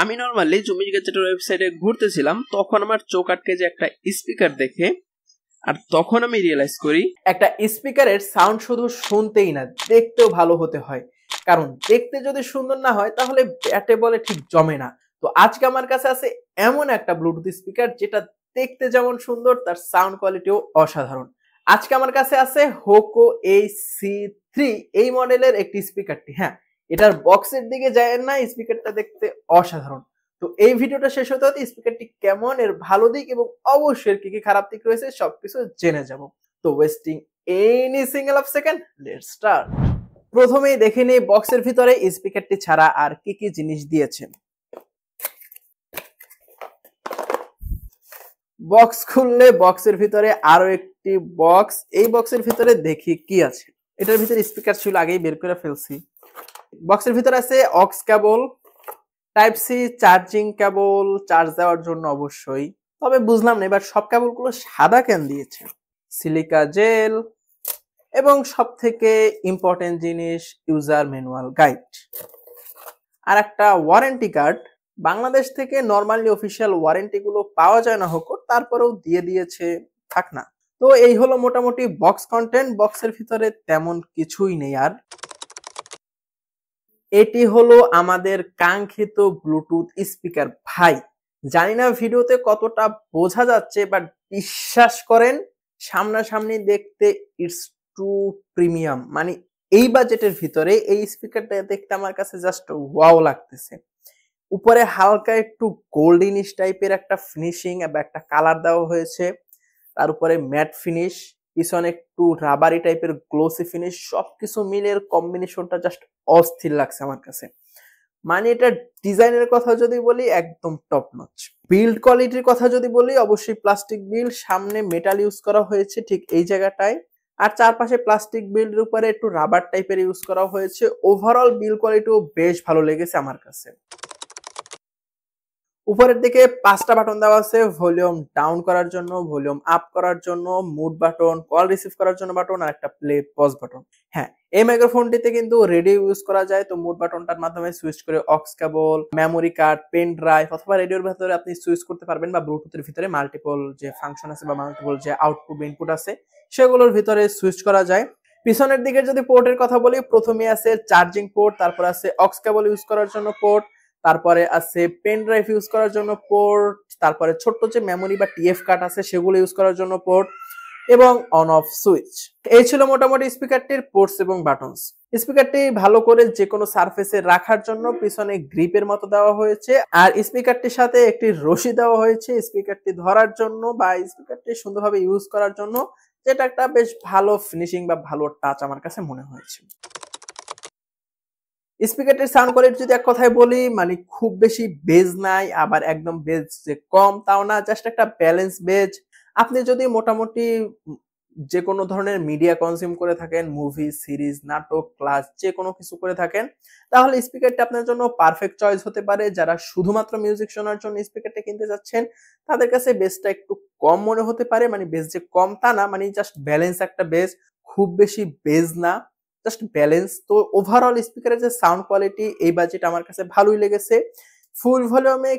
আমি নরমালি জুমিজ গ্যাজেটের ওয়েবসাইটে ঘুরতেছিলাম, তখন আমার চোখ আটকে যে একটা স্পিকার দেখে, আর তখন আমি রিয়েলাইজ করি একটা স্পিকারের সাউন্ড শুধু শুনতেই না, দেখতেও ভালো হতে হয়। কারণ দেখতে যদি সুন্দর না হয় তাহলে ব্যাটে বলে ঠিক জমে না। তো আজকে আমার কাছে আছে এমন একটা ব্লুটুথ স্পিকার যেটা দেখতে যেমন সুন্দর, তার সাউন্ড কোয়ালিটিও অসাধারণ। আজকে আমার কাছে আছে হোকো AC3 এই মডেলের একটি স্পিকারটি। হ্যাঁ, এটার বক্সের দিকে যায় না, স্পিকারটা দেখতে অসাধারণ। তো এই ভিডিওটা শেষ হতে হতে স্পিকারটি কেমন, এর ভালো দিক এবং অবশ্যই কি কি খারাপ দিক রয়েছে সবকিছু জেনে যাব। তো wasting any single of second, let's start. প্রথমেই দেখে নেই বক্সের ভিতরে স্পিকারটি ছাড়া আর কি কি জিনিস দিয়েছে। বক্স খুললে বক্সের ভিতরে আরো একটি বক্স, এই বক্সের ভিতরে দেখি কি আছে। এটার ভিতরে স্পিকার ছিল, আগেই বের করে ফেলছি। বক্সের ভিতরে আছে aux cable, type C charging cable, charge দেওয়ার জন্য অবশ্যই। তবে বুঝলাম না এবার সব কেবলগুলো সাদা কেন দিয়েছে। সিলিকা জেল এবং সব থেকে ইম্পর্টেন্ট জিনিস ইউজার ম্যানুয়াল গাইড আর একটা ওয়ারেন্টি কার্ড। বাংলাদেশ থেকে নরমালি অফিসিয়াল ওয়ারেন্টি গুলো পাওয়া যায় না হোক, তারপরেও দিয়ে দিয়েছে, থাক না। তো এই হলো মোটামুটি বক্স কন্টেন্ট। বক্সের ভিতরে তেমন কিছুই নেই। আর এটি হলো আমাদের কাঙ্ক্ষিত ব্লুটুথ স্পিকার। ভাই জানি না ভিডিওতে কতটা বোঝা যাচ্ছে, বাট বিশ্বাস করেন সামনাসামনি দেখতে ইটস টু প্রিমিয়াম। মানে এই বাজেটের ভিতরে এই স্পিকারটা দেখতে আমার কাছে জাস্ট ওয়াও লাগতেছে। উপরে হালকা একটু গোল্ডেনিশ টাইপের একটা ফিনিশিং এবং একটা কালার দেওয়া হয়েছে, তার উপরে ম্যাট ফিনিশ, পিছনে একটু রাবারি টাইপের গ্লোসি ফিনিশ, সবকিছু মিলে এর কম্বিনেশনটা জাস্ট অস্থির লাগছে আমার কাছে। মানে এটা ডিজাইনের কথা যদি বলি একদম টপ নচ। বিল্ড কোয়ালিটির কথা যদি বলি অবশ্যই প্লাস্টিক বিল্ড, সামনে মেটাল ইউজ করা হয়েছে ঠিক এই জায়গাটায়, আর চারপাশে প্লাস্টিক বিল্ডের উপরে একটু রাবার টাইপের ইউজ করা হয়েছে। ওভারঅল বিল্ড কোয়ালিটিও বেশ ভালো লেগেছে আমার কাছে। উপরের দিকে 5টা বাটন দেওয়া আছে, ভলিউম ডাউন করার জন্য, ভলিউম আপ করার জন্য, মুড বাটন, কল রিসিভ করার জন্য বাটন, আর একটা প্লে পজ বাটন। হ্যাঁ, এই মাইক্রোফোনটিতে কিন্তু রেডিও ইউজ করা যায়। তো মুড বাটনটার মাধ্যমে সুইচ করে aux cable, memory card, pen drive অথবা রেডিওর ভিতরে আপনি সুইচ করতে পারবেন, বা ব্লুটুথের ভিতরে মাল্টিপল যে ফাংশন আছে বা মাল্টিপল যে আউটপুট ইনপুট আছে সেগুলোর ভিতরে সুইচ করা যায়। পিছনের দিকে যদি পোর্টের কথা বলি, প্রথমে আছে চার্জিং পোর্ট, তারপর আছে অক্স কেবল ইউজ করার জন্য পোর্ট, তারপরে আছে পেন ড্রাইভ ইউজ করার জন্য পোর্ট, তারপরে ছোট্ট যে মেমোরি বা টিএফ কার্ড আছে সেগুলো ইউজ করার জন্য পোর্ট, এবং অন অফ সুইচ। এই ছিল মোটামুটি স্পিকারটির পোর্টস এবং বাটনস। স্পিকারটি ভালো করে যে কোনো সারফেসে রাখার জন্য পিছনে গ্রিপের মতো দেওয়া হয়েছে, আর স্পিকারটির সাথে একটি রশি দেওয়া হয়েছে স্পিকারটি ধরার জন্য বা স্পিকারটি সুন্দরভাবে ইউজ করার জন্য, যেটা একটা বেশ ভালো ফিনিশিং বা ভালো টাচ আমার কাছে মনে হয়েছে। স্পিকারটির সাউন্ড কোয়ালিটি যদি এক কথায় বলি, মানে খুব বেশি বেজ নাই, আবার একদম বেজ যে কম তাও না, জাস্ট একটা ব্যালেন্স বেজ। আপনি যদি মোটামুটি যে কোনো ধরনের মিডিয়া কনজিউম করে থাকেন, মুভি, সিরিজ, নাটক, ক্লাস যে কোনো কিছু করে থাকেন, তাহলে স্পিকারটা আপনার জন্য পারফেক্ট চয়েস হতে পারে। যারা শুধুমাত্র মিউজিক শোনার জন্য স্পিকারটা কিনতে যাচ্ছেন তাদের কাছে বেসটা একটু কম মনে হতে পারে। মানে বেস যে কম তা না, মানে জাস্ট ব্যালেন্স একটা বেস, খুব বেশি বেজ না, জাস্ট ব্যালেন্স। তো ওভারঅল স্পিকারের যে সাউন্ড কোয়ালিটি এই বাজেট আমার কাছে ভালোই লেগেছে। ফুল ভলিউমে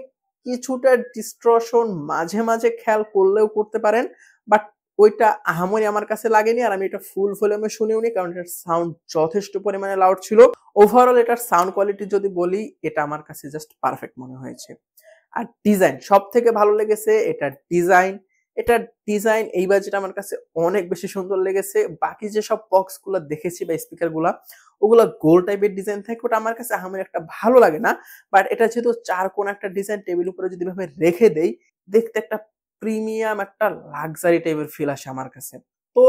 কিছুটা ডিস্টরশন মাঝে মাঝে খেয়াল করলেও করতে পারেন, বাট ওইটা আহামরি আমার কাছে লাগেনি। আর আমি এটা ফুল ভলিউমে শুনেও নি, কারণ এটার সাউন্ড যথেষ্ট পরিমাণে লাউড ছিল। ওভারঅল এটার সাউন্ড কোয়ালিটি যদি বলি, এটা আমার কাছে জাস্ট পারফেক্ট মনে হয়েছে। আর ডিজাইন সব থেকে ভালো লেগেছে এটার ডিজাইন। এটার ডিজাইন এই বাজেট আমার কাছে অনেক বেশি সুন্দর লেগেছে। বাকি যে সব বক্স গুলা দেখেছি বা স্পিকার গুলা, ওগুলা গোল টাইপের ডিজাইন থাকে, ওটা আমার কাছে আমার একটা ভালো লাগে না। বাট এটা যেহেতু চার কোণ একটা ডিজাইন, টেবিল উপরে যদি ভাবে রেখে দেই, দেখতে একটা প্রিমিয়াম একটা লাক্সারি টাইপের ফিল আসে আমার কাছে। তো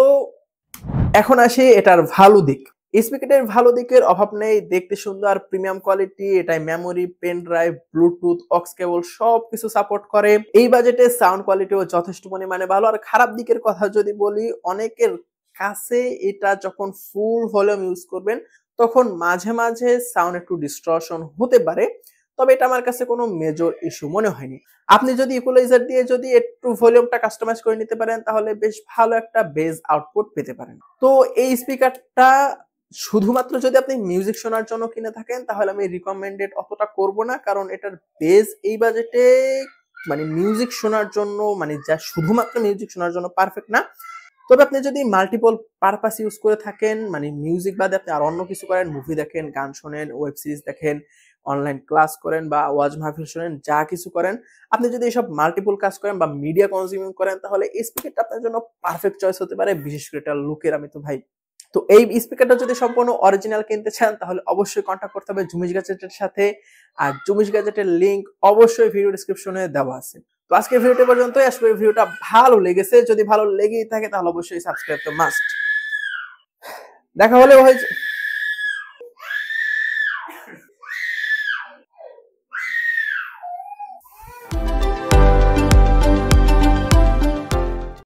এখন আসি এটার ভালো দিক। স্পিকারের ভালো দিকের অভাব নেই, দেখতে সুন্দর, প্রিমিয়াম কোয়ালিটি, এটাই memory, pen drive, bluetooth, aux cable সবকিছু সাপোর্ট করে। এই বাজেটে সাউন্ড কোয়ালিটিও যথেষ্ট পরিমাণে ভালো। আর খারাপ দিকের কথা যদি বলি, অনেকের কাছে এটা যখন ফুল ভলিউম ইউজ করবেন তখন মাঝে মাঝে সাউন্ড একটু ডিস্টরশন হতে পারে, তবে এটা আমার কাছে কোনো মেজর ইস্যু মনে হয়নি। আপনি যদি ইকুয়ালাইজার দিয়ে যদি একটু ভলিউমটা কাস্টমাইজ করে নিতে পারেন তাহলে বেশ ভালো একটা বেজ আউটপুট পেতে পারেন। তো এই স্পিকারটা শুধুমাত্র যদি আপনি মিউজিক শোনার জন্য কিনে থাকেন তাহলে আমি রিকমেন্ডেড অতটা করব না, কারণ এটার বেস এই বাজেটে মানে মিউজিক শোনার জন্য মানে যা শুধুমাত্র মিউজিক শোনার জন্য পারফেক্ট না। তবে আপনি যদি মাল্টিপল পারপাস ইউজ করে থাকেন, মানে মিউজিক বাদে আপনি আর অন্য কিছু করেন, মুভি দেখেন, গান শোনেন, ওয়েব সিরিজ দেখেন, অনলাইন ক্লাস করেন বা ওয়াজ মাহফিল শোনেন, যা কিছু করেন, আপনি যদি এসব মাল্টিপল কাজ করেন বা মিডিয়া কনজিউমিং করেন তাহলে এই স্পিকারটা আপনার জন্য পারফেক্ট চয়েস হতে পারে, বিশেষ করে এটা লুকের আমি তো ভাই। তো এই স্পিকারটা যদি সম্পূর্ণ অরিজিনাল কিনতে চান তাহলে অবশ্যই কন্ট্যাক্ট করতে হবে জুমিশ গ্যাজেটের সাথে, আর জুমিশ গ্যাজেটের লিংক অবশ্যই ভিডিও ডেসক্রিপশনে দেওয়া আছে। তো আজকে ভিডিওটি পর্যন্তই, আশা করি ভিডিওটা ভালো লেগেছে, যদি ভালো লেগেই থাকে তাহলে অবশ্যই সাবস্ক্রাইব তো মাস্ট। দেখা হলে